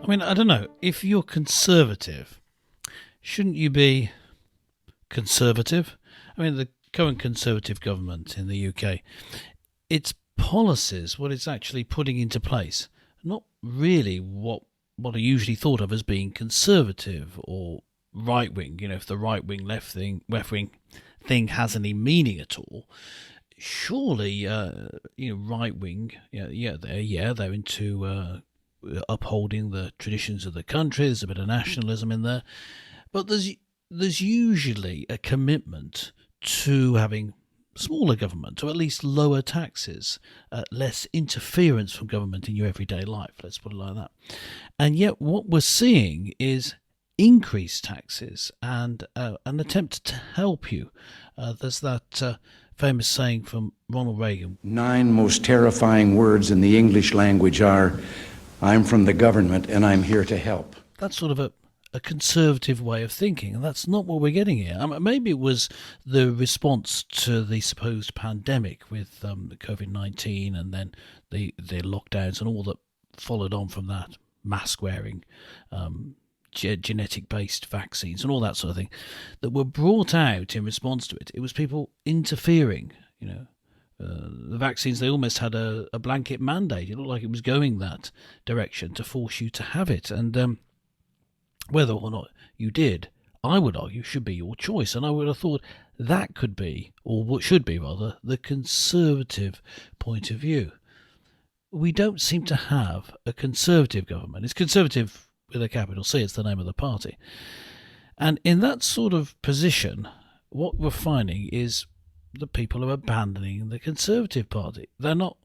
I mean, I don't know. If you're conservative, shouldn't you be conservative? I mean, the current Conservative government in the UK, its policies, what it's actually putting into place, not really what are usually thought of as being conservative or right wing. You know, if the right wing, left wing thing has any meaning at all, surely, right wing, they're into upholding the traditions of the country. There's a bit of nationalism in there, but there's usually a commitment to having smaller government, or at least lower taxes, less interference from government in your everyday life, let's put it like that. And yet what we're seeing is increased taxes and an attempt to help you. There's that famous saying from Ronald Reagan. 9 most terrifying words in the English language are, "I'm from the government and I'm here to help." That's sort of a conservative way of thinking, and that's not what we're getting here. I mean, maybe it was the response to the supposed pandemic with COVID-19 and then the lockdowns and all that followed on from that, mask wearing, genetic-based vaccines and all that sort of thing, that were brought out in response to it. It was people interfering, the vaccines, they almost had a blanket mandate. It looked like it was going that direction to force you to have it. And whether or not you did, I would argue, should be your choice. And I would have thought that could be, or what should be rather, the conservative point of view. We don't seem to have a conservative government. It's conservative with a capital C, it's the name of the party. And in that sort of position, what we're finding is the people are abandoning the Conservative Party. They're not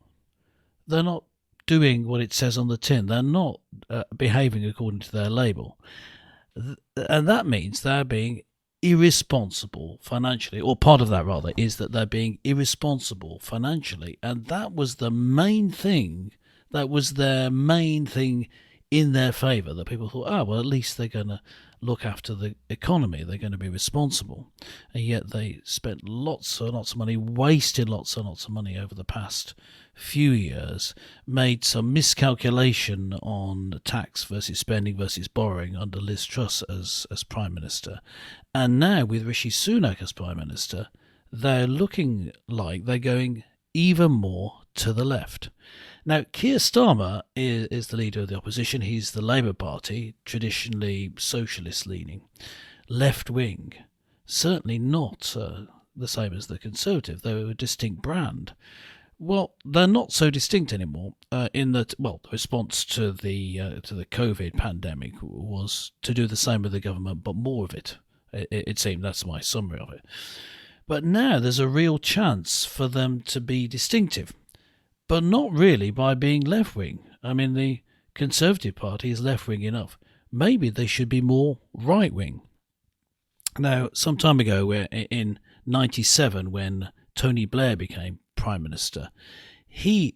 doing what it says on the tin. They're not behaving according to their label. And that means they're being irresponsible financially, or part of that rather is that they're being irresponsible financially. And that was the main thing, that was their main thing in their favour, that people thought, well, at least they're going to look after the economy, they're going to be responsible. And yet they spent lots and lots of money, wasted lots and lots of money over the past few years, made some miscalculation on tax versus spending versus borrowing under Liz Truss as Prime Minister. And now with Rishi Sunak as Prime Minister, they're looking like they're going even more to the left. Now, Keir Starmer is the leader of the opposition. He's the Labour Party, traditionally socialist-leaning, left-wing, certainly not the same as the Conservative. They're a distinct brand. Well, they're not so distinct anymore in that, the response to the COVID pandemic was to do the same with the government, but more of it. It seemed, that's my summary of it. But now there's a real chance for them to be distinctive, but not really by being left-wing. I mean, the Conservative Party is left-wing enough. Maybe they should be more right-wing. Now, some time ago, in 1997, when Tony Blair became Prime Minister, he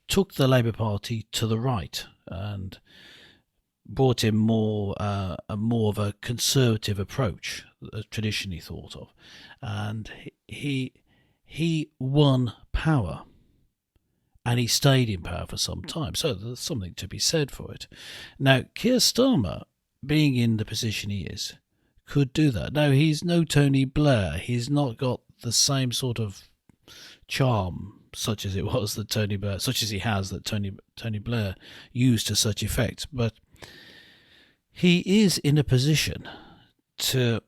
took the Labour Party to the right and brought in more of a conservative approach, traditionally thought of. And he won power. And he stayed in power for some time. So there's something to be said for it. Now, Keir Starmer, being in the position he is, could do that. Now, he's no Tony Blair. He's not got the same sort of charm, such as he has that Tony Blair used to such effect. But he is in a position to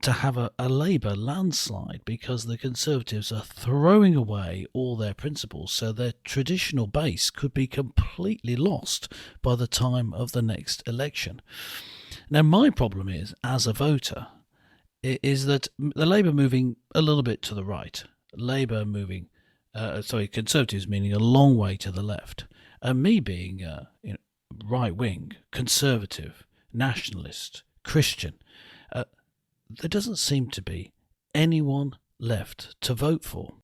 have a Labour landslide, because the Conservatives are throwing away all their principles, so their traditional base could be completely lost by the time of the next election. Now, my problem is, as a voter, is that the Labour moving a little bit to the right, Conservatives meaning a long way to the left, and me being right-wing, conservative, nationalist, Christian, there doesn't seem to be anyone left to vote for.